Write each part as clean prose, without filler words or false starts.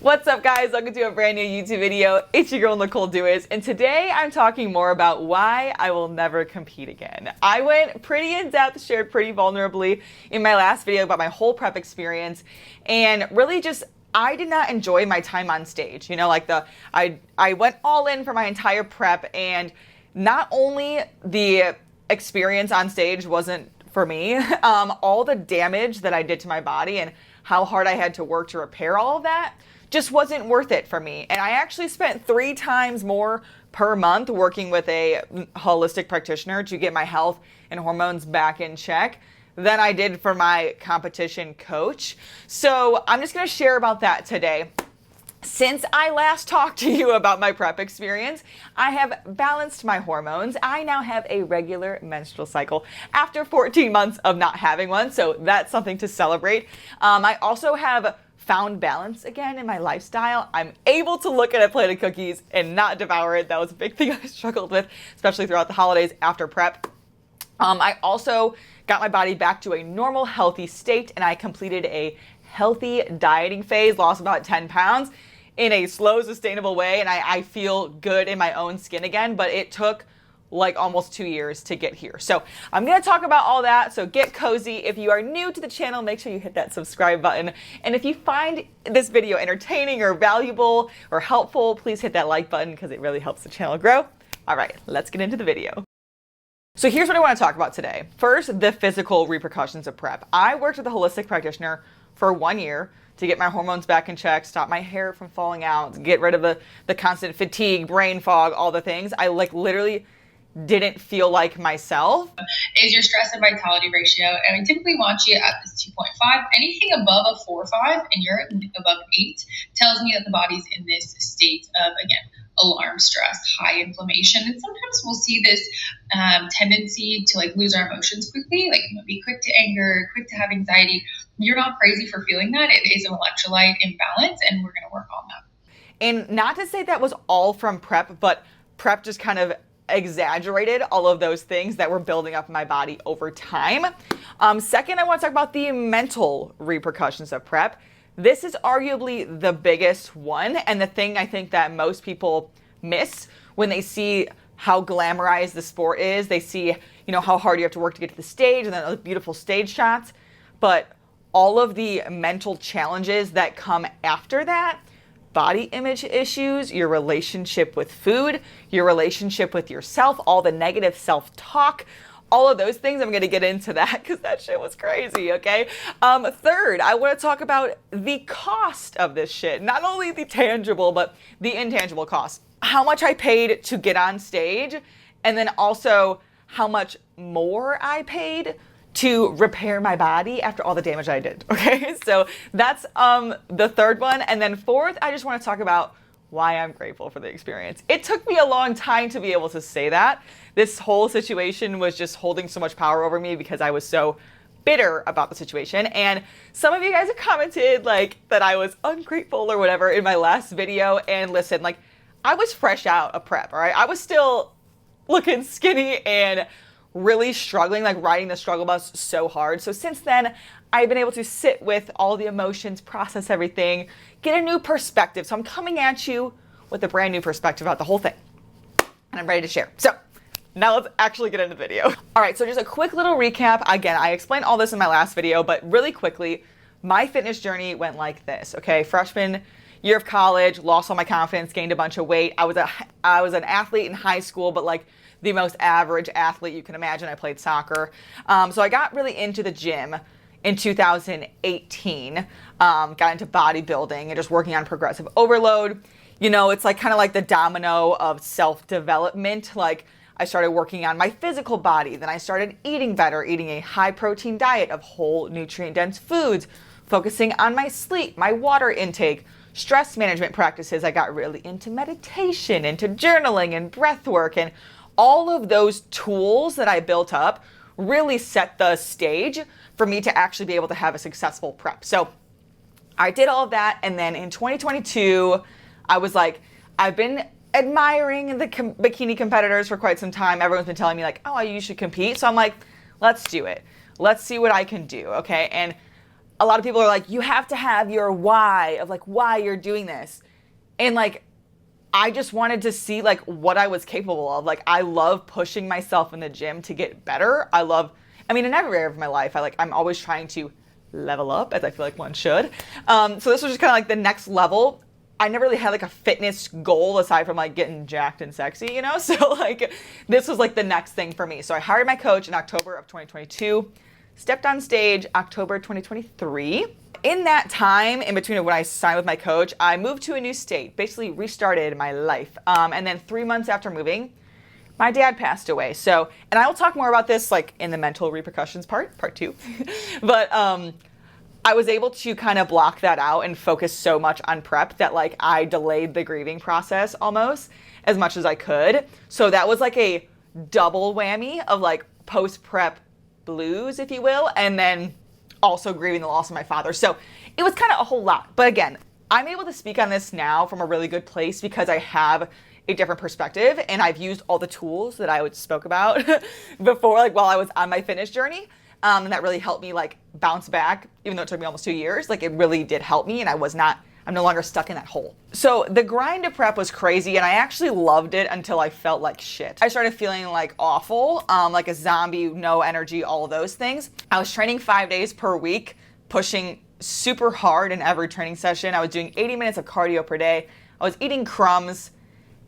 What's up, guys? Welcome to a brand new YouTube video. It's your girl Nicole Dewis, and today I'm talking more about why I will never compete again. I went pretty in depth, shared pretty vulnerably in my last video about my whole prep experience, and really just I did not enjoy my time on stage. You know, like I went all in for my entire prep, and not only the experience on stage wasn't for me, all the damage that I did to my body and how hard I had to work to repair all of that just wasn't worth it for me. And I actually spent 3 times more per month working with a holistic practitioner to get my health and hormones back in check than I did for my competition coach. So I'm just gonna share about that today. Since I last talked to you about my prep experience, I have balanced my hormones. I now have a regular menstrual cycle after 14 months of not having one, so that's something to celebrate. I also have found balance again in my lifestyle. I'm able to look at a plate of cookies and not devour it. That was a big thing I struggled with, especially throughout the holidays after prep. I also got my body back to a normal, healthy state, and I completed a healthy dieting phase, lost about 10 pounds in a slow, sustainable way, and I feel good in my own skin again, but it took like almost 2 years to get here. So I'm gonna talk about all that, so get cozy. If you are new to the channel, make sure you hit that subscribe button. And if you find this video entertaining or valuable or helpful, please hit that like button because it really helps the channel grow. All right, let's get into the video. So here's what I wanna talk about today. First, the physical repercussions of prep. I worked with a holistic practitioner for 1 year to get my hormones back in check, stop my hair from falling out, get rid of the constant fatigue, brain fog, all the things. I literally didn't feel like myself. Is your stress and vitality ratio, and we typically want you at this 2.5. Anything above a 4 or 5 and you're above 8 tells me that the body's in this state of, again, alarm, stress, high inflammation. And sometimes we'll see this tendency to lose our emotions quickly, be quick to anger, quick to have anxiety. You're not crazy for feeling that. It is an electrolyte imbalance, and we're going to work on that. And not to say that was all from prep, but prep just kind of exaggerated all of those things that were building up in my body over time. Second, I want to talk about the mental repercussions of prep. This is arguably the biggest one, and the thing I think that most people miss when they see how glamorized the sport is. They see, how hard you have to work to get to the stage and then those beautiful stage shots, but all of the mental challenges that come after that, body image issues, your relationship with food, your relationship with yourself, all the negative self-talk, all of those things. I'm going to get into that because that shit was crazy, okay? Third, I want to talk about the cost of this shit. Not only the tangible, but the intangible cost. How much I paid to get on stage, and then also how much more I paid to repair my body after all the damage I did, okay? So that's the third one. And then fourth, I just want to talk about why I'm grateful for the experience. It took me a long time to be able to say that. This whole situation was just holding so much power over me because I was so bitter about the situation. And some of you guys have commented that I was ungrateful or whatever in my last video. And listen, I was fresh out of prep, all right? I was still looking skinny and really struggling, riding the struggle bus so hard. So since then, I've been able to sit with all the emotions, process everything, get a new perspective. So I'm coming at you with a brand new perspective about the whole thing. And I'm ready to share. So now let's actually get into the video. All right, so just a quick little recap. Again, I explained all this in my last video, but really quickly, my fitness journey went like this, okay? Freshman year of college, lost all my confidence, gained a bunch of weight. I was an athlete in high school, but the most average athlete you can imagine. I played soccer. So I got really into the gym in 2018, got into bodybuilding and just working on progressive overload. It's kind of like the domino of self-development. I started working on my physical body. Then I started eating better, eating a high protein diet of whole nutrient dense foods, focusing on my sleep, my water intake, stress management practices. I got really into meditation, into journaling and breath work, and all of those tools that I built up really set the stage for me to actually be able to have a successful prep. So I did all of that, and then in 2022, I was I've been admiring the bikini competitors for quite some time. Everyone's been telling me oh, you should compete. So I'm let's do it. Let's see what I can do, okay? And a lot of people are like, you have to have your why of like why you're doing this. And like, I just wanted to see like what I was capable of. Like, I love pushing myself in the gym to get better. I mean, in every area of my life, I'm always trying to level up, as I feel like one should. So this was just kind of like the next level. I never really had like a fitness goal aside from like getting jacked and sexy, you know? So like this was like the next thing for me. So I hired my coach in October of 2022, stepped on stage October 2023. In that time, in between when I signed with my coach, I moved to a new state, basically restarted my life. And then 3 months after moving, my dad passed away. So, and I will talk more about this like in the mental repercussions part 2. But I was able to kind of block that out and focus so much on prep that like I delayed the grieving process almost as much as I could. So that was like a double whammy of like post-prep blues, if you will, and then also grieving the loss of my father. So it was kind of a whole lot. But again, I'm able to speak on this now from a really good place because I have a different perspective and I've used all the tools that I spoke about before, like while I was on my fitness journey. And that really helped me like bounce back, even though it took me almost 2 years. Like it really did help me, and I'm no longer stuck in that hole. So the grind of prep was crazy, and I actually loved it until I felt like shit. I started feeling like awful, like a zombie, no energy, all of those things. I was training 5 days per week, pushing super hard in every training session. I was doing 80 minutes of cardio per day. I was eating crumbs,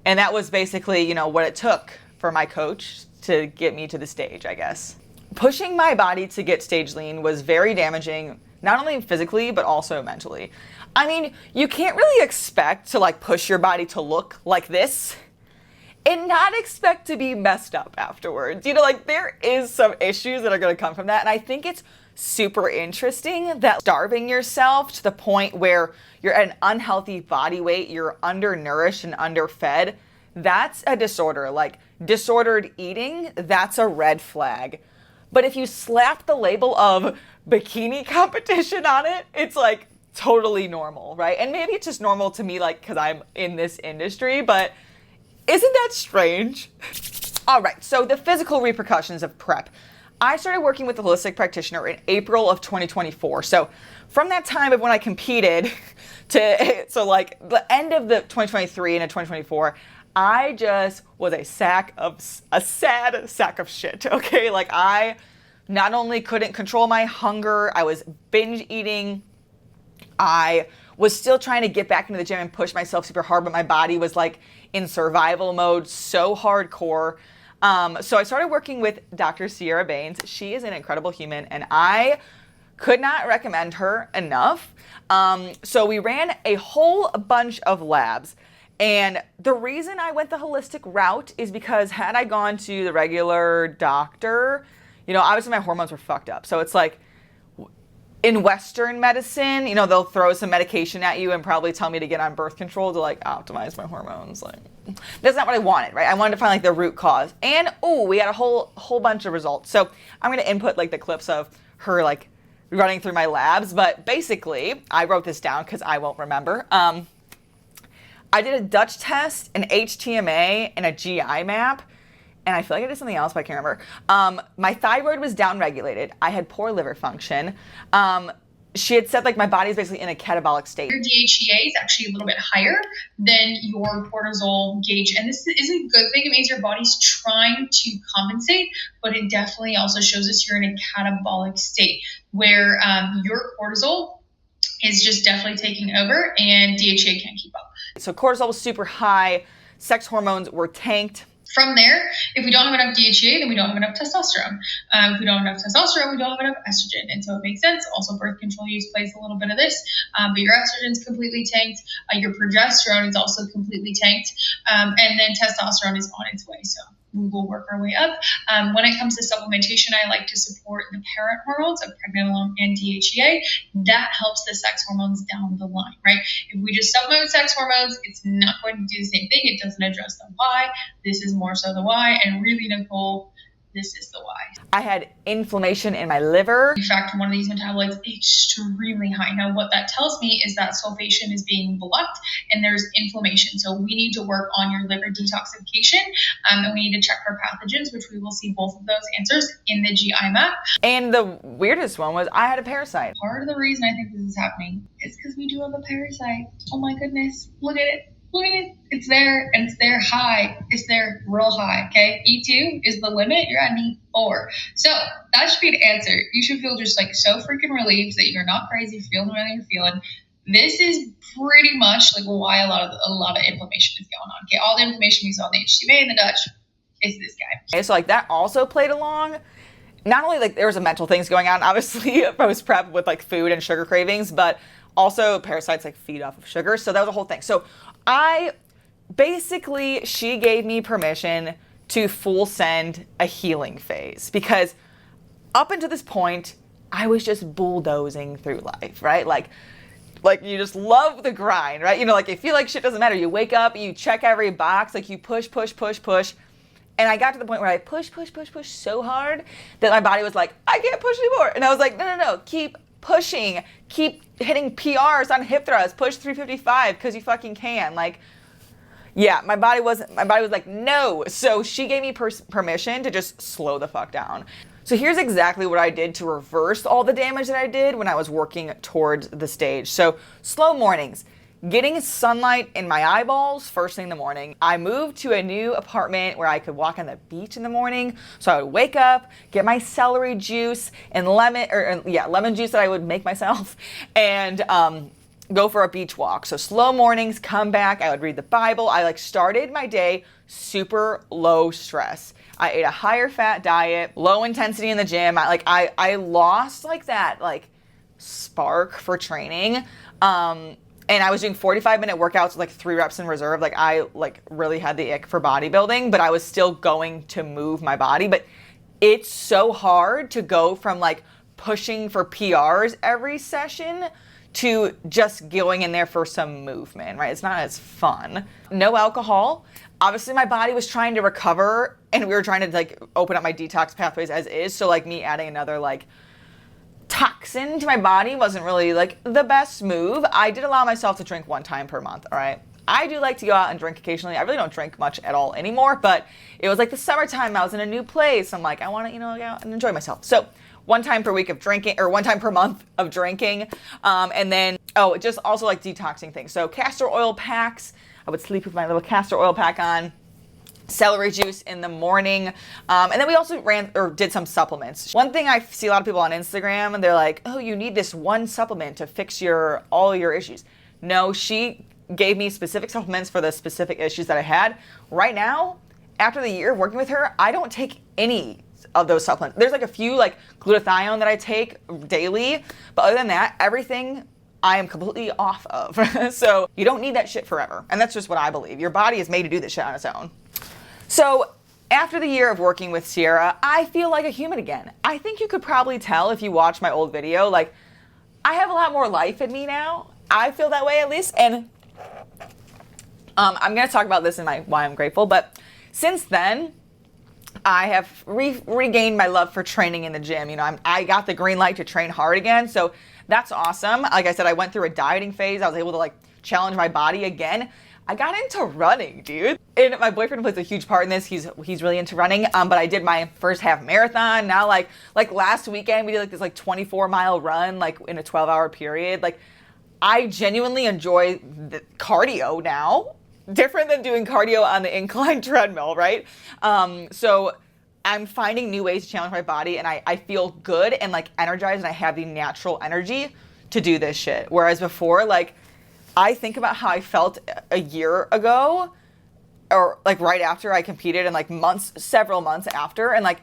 and that was basically, you know, what it took for my coach to get me to the stage, I guess. Pushing my body to get stage lean was very damaging, not only physically, but also mentally. I mean, you can't really expect to like push your body to look like this and not expect to be messed up afterwards. You know, like there is some issues that are going to come from that. And I think it's super interesting that starving yourself to the point where you're at an unhealthy body weight, you're undernourished and underfed, that's a disorder. Like disordered eating, that's a red flag. But if you slap the label of bikini competition on it, it's like totally normal, right? And maybe it's just normal to me, like, because I'm in this industry, but isn't that strange? All right, so the physical repercussions of prep. I started working with a holistic practitioner in April of 2024. So from that time of when I competed so like the end of the 2023 into 2024, I just was a sad sack of shit, okay? Like I not only couldn't control my hunger, I was binge eating. I was still trying to get back into the gym and push myself super hard, but my body was like in survival mode, so hardcore. So I started working with Dr. Sierra Baines. She is an incredible human, and I could not recommend her enough. So we ran a whole bunch of labs. And the reason I went the holistic route is because had I gone to the regular doctor, you know, obviously my hormones were fucked up. So it's like in Western medicine, you know, they'll throw some medication at you and probably tell me to get on birth control to like optimize my hormones. Like that's not what I wanted, right? I wanted to find like the root cause. And we had a whole bunch of results. So I'm going to input like the clips of her like running through my labs. But basically, I wrote this down because I won't remember. I did a Dutch test, an HTMA, and a GI map, and I feel like I did something else, but I can't remember. My thyroid was downregulated. I had poor liver function. She had said like my body is basically in a catabolic state. Your DHEA is actually a little bit higher than your cortisol gauge, and this is a good thing. It means your body's trying to compensate, but it definitely also shows us you're in a catabolic state where your cortisol is just definitely taking over, and DHEA can't keep up. So cortisol was super high, sex hormones were tanked. From there, if we don't have enough DHEA, then we don't have enough testosterone. If we don't have enough testosterone, we don't have enough estrogen. And so it makes sense. Also, birth control use plays a little bit of this. But your estrogen's completely tanked. Your progesterone is also completely tanked. And then testosterone is on its way. So we will work our way up. When it comes to supplementation, I like to support the parent hormones of pregnenolone and DHEA. That helps the sex hormones down the line, right? If we just supplement with sex hormones, it's not going to do the same thing. It doesn't address the why. This is more so the why. And really, Nicole, this is the why. I had inflammation in my liver. In fact, one of these metabolites extremely high. Now, what that tells me is that sulfation is being blocked and there's inflammation. So we need to work on your liver detoxification, and we need to check for pathogens, which we will see both of those answers in the GI map. And the weirdest one was I had a parasite. Part of the reason I think this is happening is because we do have a parasite. Oh my goodness, look at it. Look at it. It's there, and it's there high. It's there real high, okay? E2 is the limit. You're at an E4. So that should be an answer. You should feel just like so freaking relieved that you're not crazy, feeling the way you're feeling. This is pretty much like why a lot of inflammation is going on. Okay, all the inflammation we saw in the HTMA and the Dutch is this guy. Okay, so like that also played along. Not only like there was a mental things going on, obviously post prep with like food and sugar cravings, but also parasites like feed off of sugar. So that was a whole thing. So she gave me permission to full send a healing phase, because up until this point, I was just bulldozing through life, right? Like you just love the grind, right? You know, like you feel like shit doesn't matter. You wake up, you check every box, like you push. And I got to the point where I pushed so hard that my body was like, I can't push anymore. And I was like, no, keep pushing, keep hitting PRs on hip thrust, push 355 because you fucking can. Like, yeah, my body was like, no. So she gave me permission to just slow the fuck down. So here's exactly what I did to reverse all the damage that I did when I was working towards the stage. So slow mornings, getting sunlight in my eyeballs first thing in the morning. I moved to a new apartment where I could walk on the beach in the morning. So I would wake up, get my celery juice and lemon juice that I would make myself, and go for a beach walk. So slow mornings, come back, I would read the Bible. I started my day super low stress. I ate a higher fat diet, low intensity in the gym. I lost that spark for training. And I was doing 45-minute workouts with 3 reps in reserve. I really had the ick for bodybuilding, but I was still going to move my body. But it's so hard to go from pushing for PRs every session to just going in there for some movement, right? It's not as fun. No alcohol. Obviously my body was trying to recover and we were trying to open up my detox pathways as is. So me adding another toxin to my body wasn't really the best move. I did allow myself to drink 1 time per month, all right? I do like to go out and drink occasionally. I really don't drink much at all anymore, but it was the summertime. I was in a new place. I'm I want to, go out and enjoy myself. So 1 time per week of drinking, or 1 time per month of drinking. And then, just also detoxing things. So castor oil packs. I would sleep with my little castor oil pack on. Celery juice in the morning. And then we also did some supplements. One thing I see a lot of people on Instagram and they're like, oh, you need this one supplement to fix all your issues. No, she gave me specific supplements for the specific issues that I had. Right now, after the year of working with her, I don't take any of those supplements. There's a few glutathione that I take daily, but other than that, everything I am completely off of. So you don't need that shit forever. And that's just what I believe. Your body is made to do this shit on its own. So after the year of working with Sierra, I feel like a human again. I think you could probably tell if you watch my old video, I have a lot more life in me now. I feel that way at least. And I'm going to talk about this in my why I'm grateful. But since then, I have regained my love for training in the gym. I got the green light to train hard again. So that's awesome. Like I said, I went through a dieting phase. I was able to challenge my body again. I got into running, dude. And my boyfriend plays a huge part in this. He's really into running. But I did my first half marathon. Now, like last weekend, we did this 24-mile run, in a 12-hour period. I genuinely enjoy the cardio now. Different than doing cardio on the incline treadmill, right? So I'm finding new ways to challenge my body, and I feel good and energized, and I have the natural energy to do this shit. Whereas before, I think about how I felt a year ago, or right after I competed, and several months after, and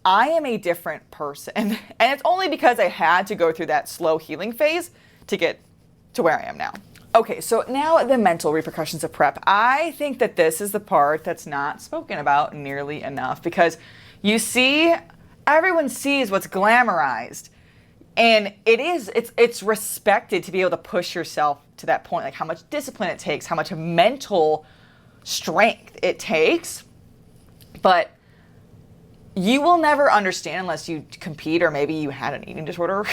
I am a different person. And it's only because I had to go through that slow healing phase to get to where I am now. Okay, so now the mental repercussions of prep. I think that this is the part that's not spoken about nearly enough, because everyone sees what's glamorized. And it's respected to be able to push yourself to that point, how much discipline it takes, how much mental strength it takes. But you will never understand unless you compete, or maybe you had an eating disorder.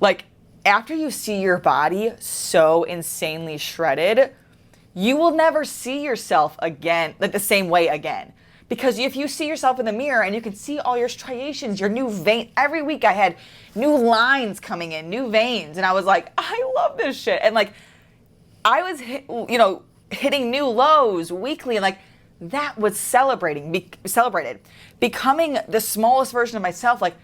Like, after you see your body so insanely shredded, you will never see yourself again, like the same way again. Because if you see yourself in the mirror and you can see all your striations, your new vein, every week I had new lines coming in, new veins. And I was like, I love this shit. And like, I was, hitting new lows weekly. And like, that was celebrated. Becoming the smallest version of myself, like,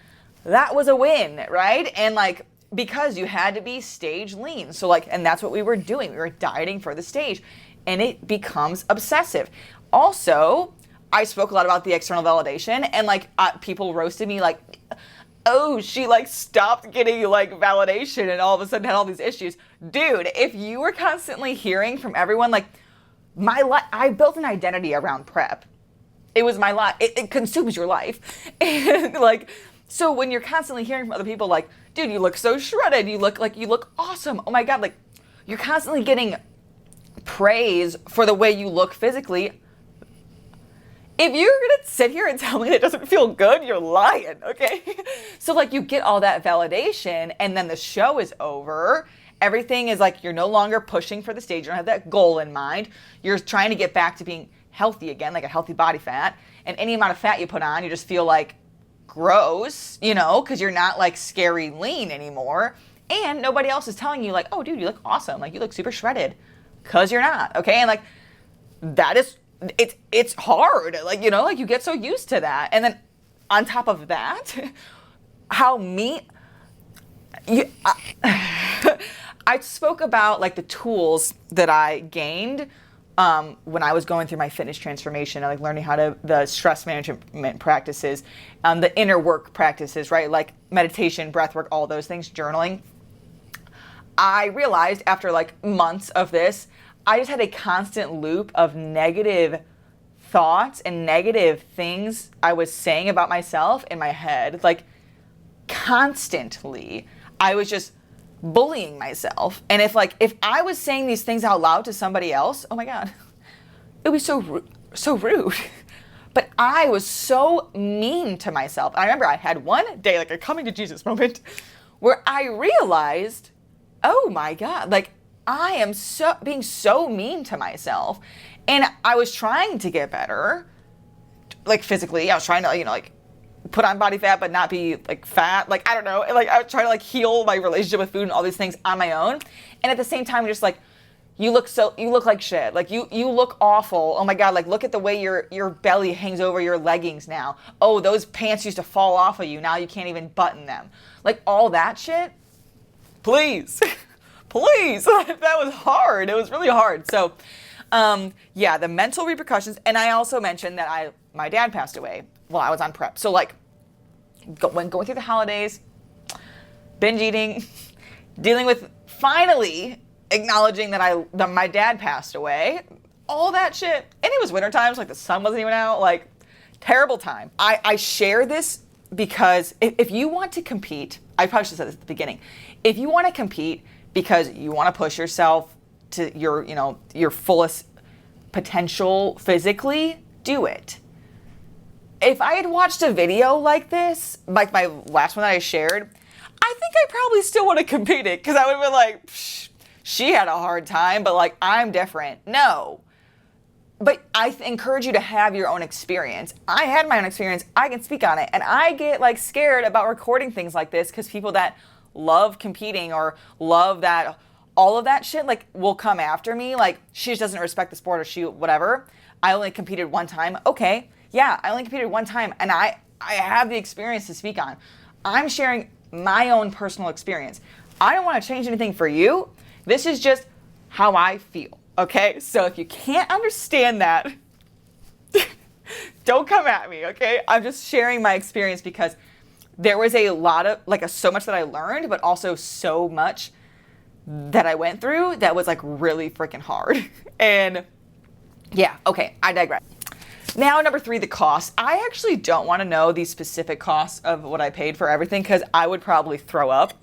that was a win, right? And like, because you had to be stage lean. So like, and that's what we were doing. We were dieting for the stage, and it becomes obsessive. Also, I spoke a lot about the external validation, and like people roasted me like, oh, she like stopped getting like validation and all of a sudden had all these issues. Dude, if you were constantly hearing from everyone, like I built an identity around prep. It was my life. It consumes your life. And like, so when you're constantly hearing from other people like, dude, you look so shredded. You look awesome. Oh my God. Like, you're constantly getting praise for the way you look physically. If you're going to sit here and tell me that it doesn't feel good, you're lying, okay? So like, you get all that validation, and then the show is over. Everything is like, you're no longer pushing for the stage. You don't have that goal in mind. You're trying to get back to being healthy again, like a healthy body fat. And any amount of fat you put on, you just feel like gross, because you're not like scary lean anymore. And nobody else is telling you like, oh, dude, you look awesome. Like, you look super shredded, because you're not, okay? And like, that is... It's hard, like, like you get so used to that. And then on top of that, how I spoke about like the tools that I gained when I was going through my fitness transformation, like learning how to, the stress management practices, the inner work practices, right? Like meditation, breath work, all those things, journaling. I realized after like months of this, I just had a constant loop of negative thoughts and negative things I was saying about myself in my head. Like, constantly, I was just bullying myself. And if I was saying these things out loud to somebody else, oh my God, it would be so rude. But I was so mean to myself. I remember I had one day, like a coming to Jesus moment, where I realized, oh my God, like, I am being so mean to myself. And I was trying to get better, like physically. I was trying to, like put on body fat, but not be like fat. Like, I don't know. Like, I was trying to like heal my relationship with food and all these things on my own. And at the same time, just like, you look like shit. Like, you look awful. Oh my God. Like, look at the way your belly hangs over your leggings now. Oh, those pants used to fall off of you. Now you can't even button them. Like, all that shit. Please. Please. That was hard. It was really hard. So, the mental repercussions. And I also mentioned that my dad passed away while I was on prep. So like, when going through the holidays, binge eating, dealing with finally acknowledging that my dad passed away, all that shit. And it was wintertime, so like the sun wasn't even out, like terrible time. I share this because if you want to compete, I probably should have said this at the beginning. If you want to compete because you want to push yourself to your fullest potential physically, do it. If I had watched a video like this, like my last one that I shared, I think I probably still would have competed, because I would have been like, she had a hard time, but like, I'm different. No. But I encourage you to have your own experience. I had my own experience. I can speak on it. And I get like scared about recording things like this, because people that love competing or love that, all of that shit, like, will come after me. Like, she just doesn't respect the sport, or she, whatever. I only competed one time. Okay. Yeah, I only competed one time, and I have the experience to speak on. I'm sharing my own personal experience. I don't want to change anything for you. This is just how I feel, okay? So if you can't understand that, don't come at me, okay? I'm just sharing my experience, because there was a lot of, like, so much that I learned, but also so much that I went through that was, like, really freaking hard. And yeah, okay, I digress. Now, number 3, the cost. I actually don't want to know the specific costs of what I paid for everything, because I would probably throw up.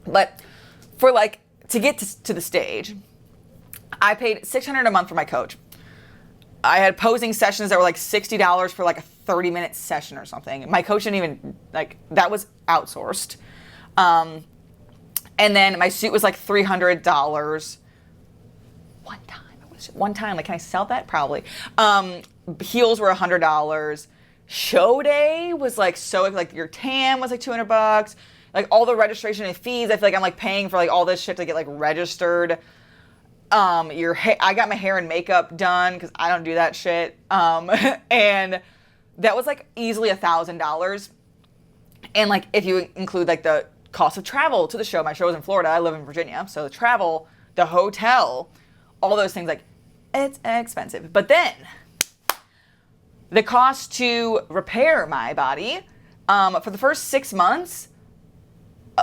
But for like, to get to the stage, I paid $600 a month for my coach. I had posing sessions that were like $60 for like a 30-minute session or something. My coach didn't even, like, that was outsourced. And then my suit was like $300 one time. One time, like, can I sell that? Probably. Heels were $100. Show day was like, so like your tan was like $200. Like all the registration and fees, I feel like I'm like paying for like all this shit to get like registered. I got my hair and makeup done because I don't do that shit. And that was like easily $1,000. And like if you include like the cost of travel to the show, my show was in Florida, I live in Virginia, so the travel, the hotel, all those things, like, it's expensive. But then the cost to repair my body, for the first 6 months,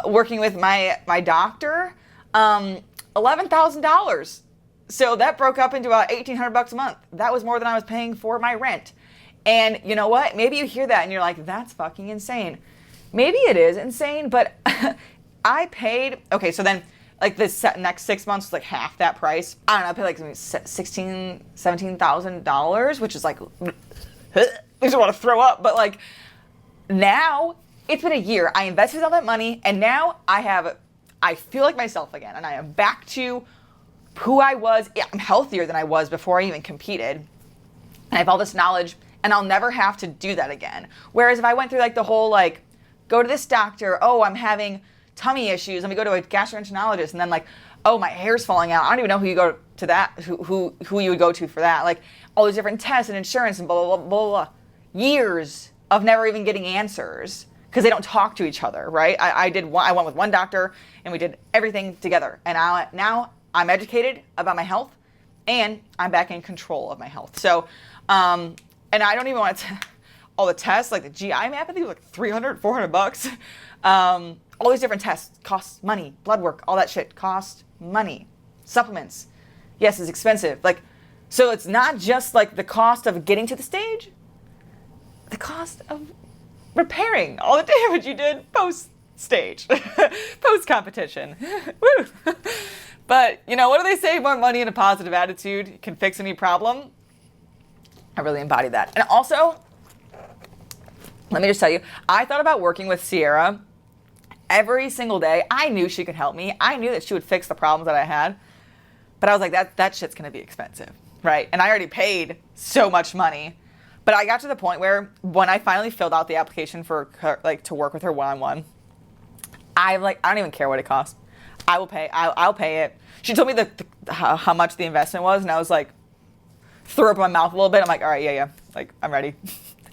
working with my doctor, $11,000. So that broke up into about $1,800 a month. That was more than I was paying for my rent. And you know what? Maybe you hear that and you're like, that's fucking insane. Maybe it is insane, but I paid, okay, so then like this next 6 months was like half that price. I don't know, I paid like $16,000, $17,000, which is like, I just want to throw up. But like now it's been a year. I invested all that money and now I feel like myself again, and I am back to who I was. I'm healthier than I was before I even competed. And I have all this knowledge and I'll never have to do that again. Whereas if I went through like the whole like, go to this doctor, oh, I'm having tummy issues, let me go to a gastroenterologist, and then like, oh, my hair's falling out. I don't even know who you go to that, who you would go to for that. Like all these different tests and insurance and blah, blah, blah, blah, blah. Years of never even getting answers because they don't talk to each other, right? I went with one doctor and we did everything together. And now I'm educated about my health and I'm back in control of my health. So, and I don't even want to, all the tests, like the GI map, I think it was like $300, $400. All these different tests cost money. Blood work, all that shit costs money. Supplements, yes, it's expensive. Like, so it's not just like the cost of getting to the stage, the cost of repairing all the damage you did post-stage, post-competition. Woo! But, you know, what do they say? More money and a positive attitude can fix any problem. I really embody that. And also, let me just tell you, I thought about working with Sierra every single day. I knew she could help me. I knew that she would fix the problems that I had. But I was like, that shit's going to be expensive, right? And I already paid so much money. But I got to the point where when I finally filled out the application for her, like to work with her one-on-one, I don't even care what it costs. I will pay. I'll pay it. She told me how much the investment was, and I was like, threw up in my mouth a little bit. I'm like, all right, yeah, like I'm ready.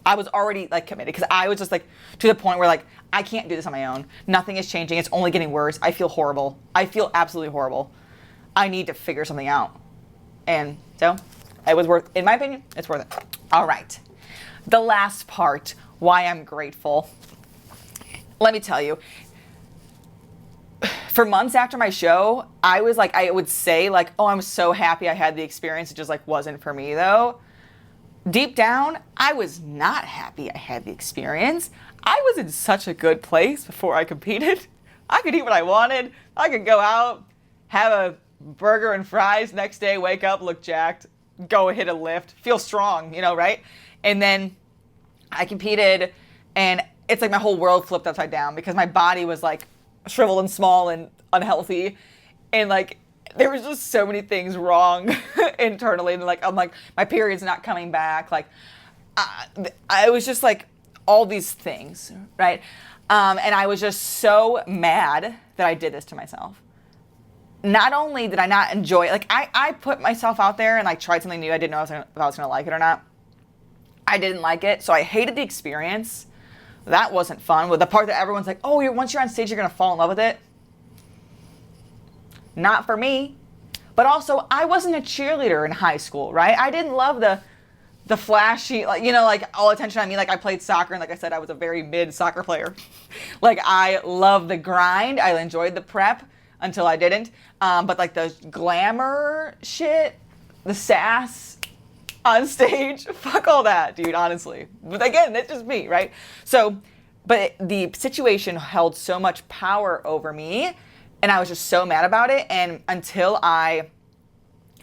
I was already like committed because I was just like to the point where like I can't do this on my own. Nothing is changing. It's only getting worse. I feel horrible. I feel absolutely horrible. I need to figure something out. And so it was worth, in my opinion, it's worth it. All right. The last part, why I'm grateful. Let me tell you, for months after my show, I would say like, oh, I'm so happy I had the experience. It just like wasn't for me though. Deep down, I was not happy I had the experience. I was in such a good place before I competed. I could eat what I wanted. I could go out, have a burger and fries next day, wake up, look jacked, go hit a lift, feel strong, you know, right? And then I competed and it's like my whole world flipped upside down because my body was like shriveled and small and unhealthy. And like, there was just so many things wrong internally. And like, I'm like, my period's not coming back. Like, I was just like all these things, right? And I was just so mad that I did this to myself. Not only did I not enjoy it, like I put myself out there and like tried something new. I didn't know if I was gonna like it or not. I didn't like it, so I hated the experience. That wasn't fun. With the part that everyone's like, oh, once you're on stage, you're gonna fall in love with it. Not for me. But also, I wasn't a cheerleader in high school, right? I didn't love the flashy, like, you know, like all attention on me. Like I played soccer, and like I said, I was a very mid soccer player. Like I love the grind. I enjoyed the prep until I didn't. But like the glamour shit, the sass on stage, fuck all that, dude, honestly. But again, that's just me, right? So, but the situation held so much power over me, and I was just so mad about it. And until I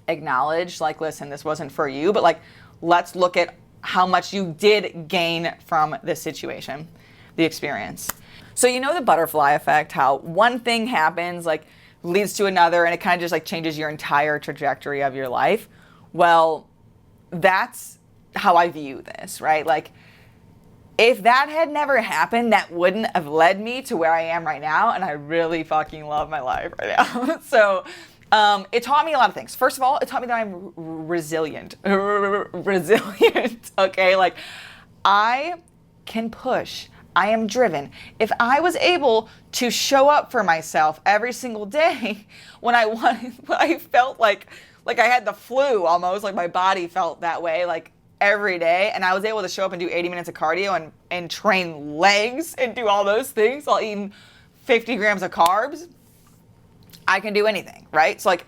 acknowledged, like, listen, this wasn't for you, but like, let's look at how much you did gain from this situation, the experience. So you know the butterfly effect, how one thing happens, like leads to another, and it kind of just like changes your entire trajectory of your life. Well, that's how I view this, right? Like, if that had never happened, that wouldn't have led me to where I am right now, and I really fucking love my life right now. So it taught me a lot of things. First of all, it taught me that I'm resilient. Resilient, okay? Like, I can push. I am driven. If I was able to show up for myself every single day when I felt like I had the flu almost, like my body felt that way, like every day, and I was able to show up and do 80 minutes of cardio and train legs and do all those things while eating 50 grams of carbs, I can do anything, right? So like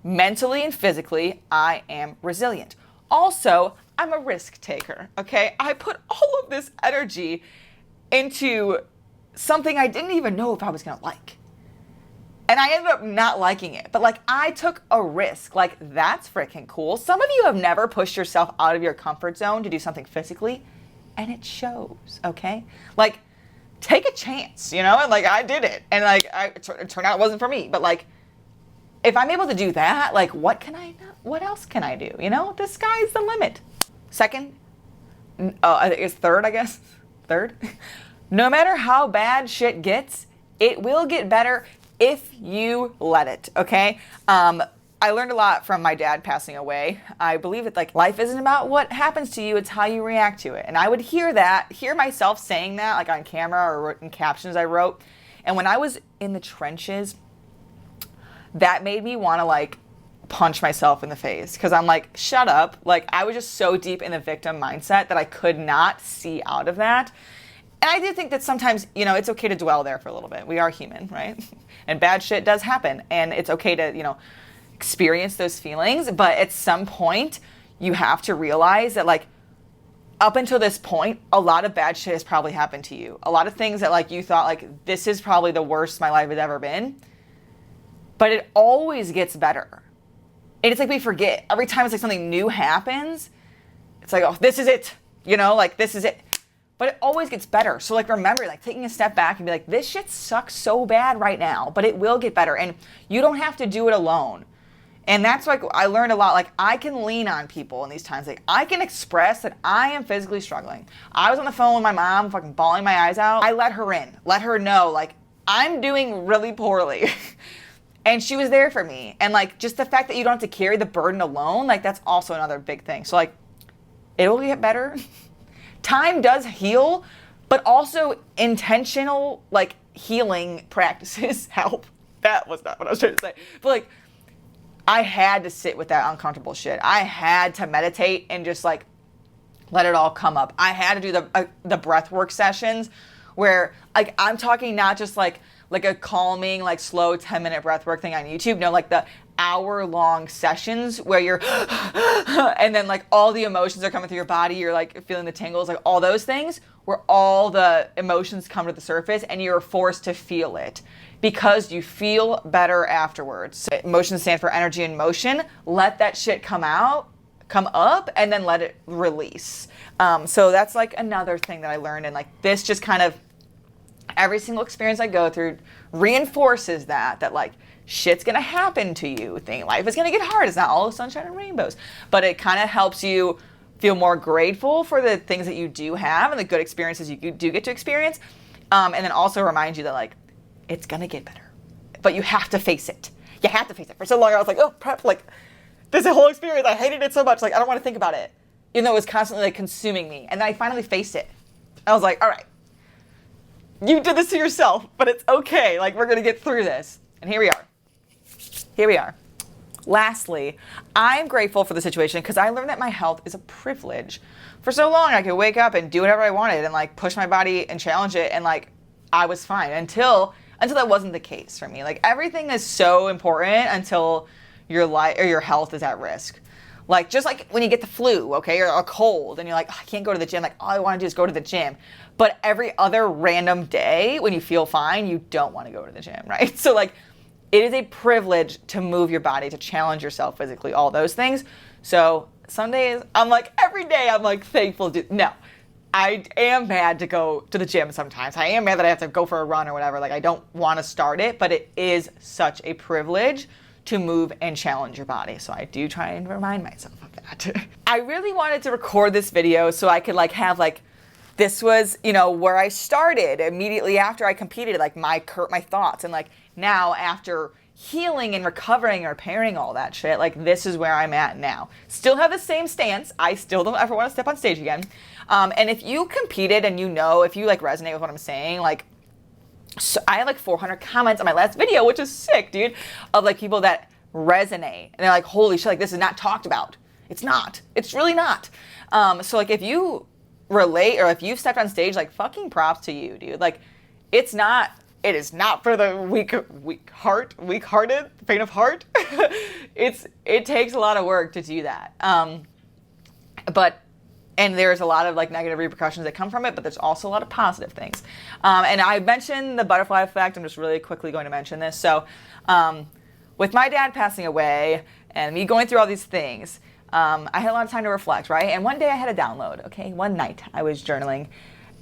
mentally and physically, I am resilient. Also, I'm a risk taker, okay? I put all of this energy into something I didn't even know if I was gonna like. And I ended up not liking it. But like, I took a risk. Like, that's freaking cool. Some of you have never pushed yourself out of your comfort zone to do something physically, and it shows, okay? Like, take a chance, you know? And like, I did it. And like, it turned out it wasn't for me. But like, if I'm able to do that, like, what else can I do? You know, the sky's the limit. Second, I think it's third, I guess. Third, no matter how bad shit gets, it will get better if you let it, okay? I learned a lot from my dad passing away. I believe that like life isn't about what happens to you, it's how you react to it. And I would hear myself saying that like on camera or in captions I wrote. And when I was in the trenches, that made me want to like punch myself in the face because I'm like, shut up. Like, I was just so deep in the victim mindset that I could not see out of that. And I do think that sometimes, you know, it's okay to dwell there for a little bit. We are human, right? And bad shit does happen. And it's okay to, you know, experience those feelings. But at some point, you have to realize that, like, up until this point, a lot of bad shit has probably happened to you. A lot of things that, like, you thought, like, this is probably the worst my life has ever been. But it always gets better. And it's like we forget. Every time it's like something new happens, it's like, oh, this is it. You know, like, this is it. But it always gets better. So like, remember, like taking a step back and be like, this shit sucks so bad right now, but it will get better. And you don't have to do it alone. And that's like, I learned a lot. Like, I can lean on people in these times. Like, I can express that I am physically struggling. I was on the phone with my mom, fucking bawling my eyes out. I let her in, let her know, like, I'm doing really poorly. And she was there for me. And like, just the fact that you don't have to carry the burden alone, like, that's also another big thing. So like, it will get better. Time does heal, but also intentional, like, healing practices help. That was not what I was trying to say. But like, I had to sit with that uncomfortable shit. I had to meditate and just like let it all come up. I had to do the breath work sessions where, like, I'm talking not just like a calming, like, slow 10-minute breath work thing on YouTube. No, like the hour-long sessions where you're and then like all the emotions are coming through your body. You're like feeling the tingles, like all those things where all the emotions come to the surface and you're forced to feel it because you feel better afterwards. So emotion stands for energy and motion. Let that shit come up, and then let it release. So that's like another thing that I learned. And like, this just kind of, every single experience I go through reinforces that like, shit's gonna happen to you. Life is gonna get hard. It's not all sunshine and rainbows. But it kind of helps you feel more grateful for the things that you do have and the good experiences you do get to experience. And then also remind you that, like, it's gonna get better. But you have to face it. You have to face it. For so long I was like, oh, prep, like, this whole experience, I hated it so much. Like, I don't want to think about it. Even though it was constantly like consuming me. And then I finally faced it. I was like, all right, you did this to yourself, but it's okay. Like, we're gonna get through this. And here we are. Here we are. Lastly, I'm grateful for the situation because I learned that my health is a privilege. For so long, I could wake up and do whatever I wanted and like push my body and challenge it, and like I was fine until that wasn't the case for me. Like, everything is so important until your life or your health is at risk. Like, just like when you get the flu, okay, or a cold, and you're like, oh, I can't go to the gym. Like, all I want to do is go to the gym. But every other random day when you feel fine, you don't want to go to the gym, right? So like, it is a privilege to move your body, to challenge yourself physically, all those things. So some days I'm like, every day I'm like thankful to, no. I am mad to go to the gym sometimes. I am mad that I have to go for a run or whatever. Like, I don't want to start it, but it is such a privilege to move and challenge your body. So I do try and remind myself of that. I really wanted to record this video so I could like have like, this was, you know, where I started immediately after I competed, like my thoughts. And like now after healing and recovering and repairing all that shit, like this is where I'm at now. Still have the same stance. I still don't ever want to step on stage again. And if you competed and you know, if you like resonate with what I'm saying, like, so I had like 400 comments on my last video, which is sick, dude, of like people that resonate. And they're like, holy shit, like this is not talked about. It's not. It's really not. So like if you relate or if you've stepped on stage, like fucking props to you, dude. Like it is not for the weak-hearted, faint of heart. It takes a lot of work to do that. And there's a lot of like negative repercussions that come from it, but there's also a lot of positive things. And I mentioned the butterfly effect. I'm just really quickly going to mention this. So with my dad passing away and me going through all these things, I had a lot of time to reflect, right? And one day I had a download, okay? One night I was journaling.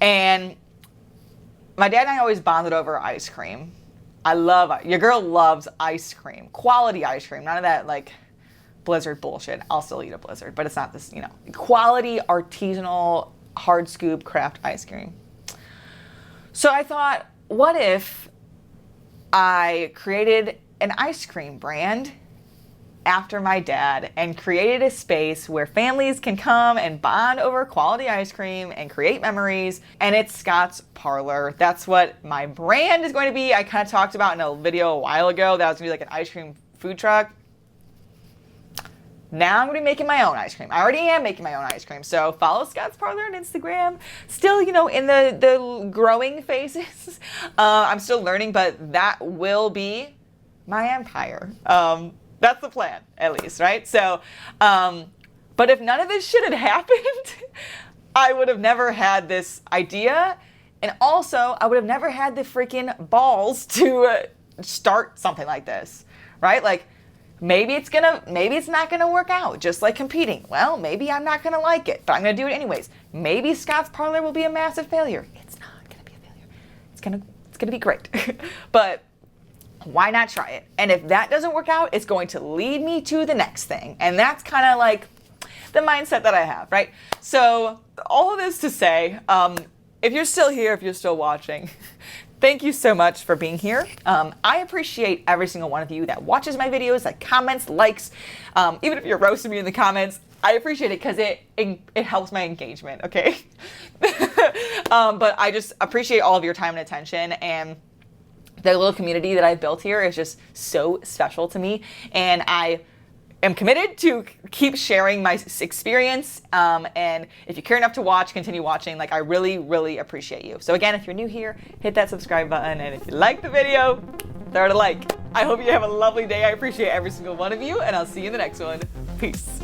And my dad and I always bonded over ice cream. Your girl loves ice cream. Quality ice cream. None of that like Blizzard bullshit. I'll still eat a Blizzard, but it's not this, you know, quality, artisanal, hard scoop craft ice cream. So I thought, what if I created an ice cream brand after my dad and created a space where families can come and bond over quality ice cream and create memories, and it's Scott's Parlor. That's what my brand is going to be. I kind of talked about in a video a while ago that I was going to be like an ice cream food truck. Now I'm going to be making my own ice cream. I already am making my own ice cream. So follow Scott's Parlor on Instagram. Still, you know, in the growing phases. I'm still learning, but that will be my empire. That's the plan, at least, right? So, but if none of this shit had happened, I would have never had this idea. And also, I would have never had the freaking balls to start something like this, right? Like, maybe it's not gonna work out, just like competing. Well, maybe I'm not gonna like it, but I'm gonna do it anyways. Maybe Scott's Parlor will be a massive failure. It's not gonna be a failure. It's gonna be great. But why not try it? And if that doesn't work out, it's going to lead me to the next thing. And that's kind of like the mindset that I have, right? So all of this to say, if you're still here, if you're still watching, thank you so much for being here. I appreciate every single one of you that watches my videos, that comments, likes, even if you're roasting me in the comments, I appreciate it because it helps my engagement, okay? But I just appreciate all of your time and attention, and the little community that I've built here is just so special to me, and I am committed to keep sharing my experience, and if you care enough to watch, continue watching. Like, I really, really appreciate you. So again, if you're new here, hit that subscribe button, and if you like the video, throw it a like. I hope you have a lovely day. I appreciate every single one of you, and I'll see you in the next one. Peace.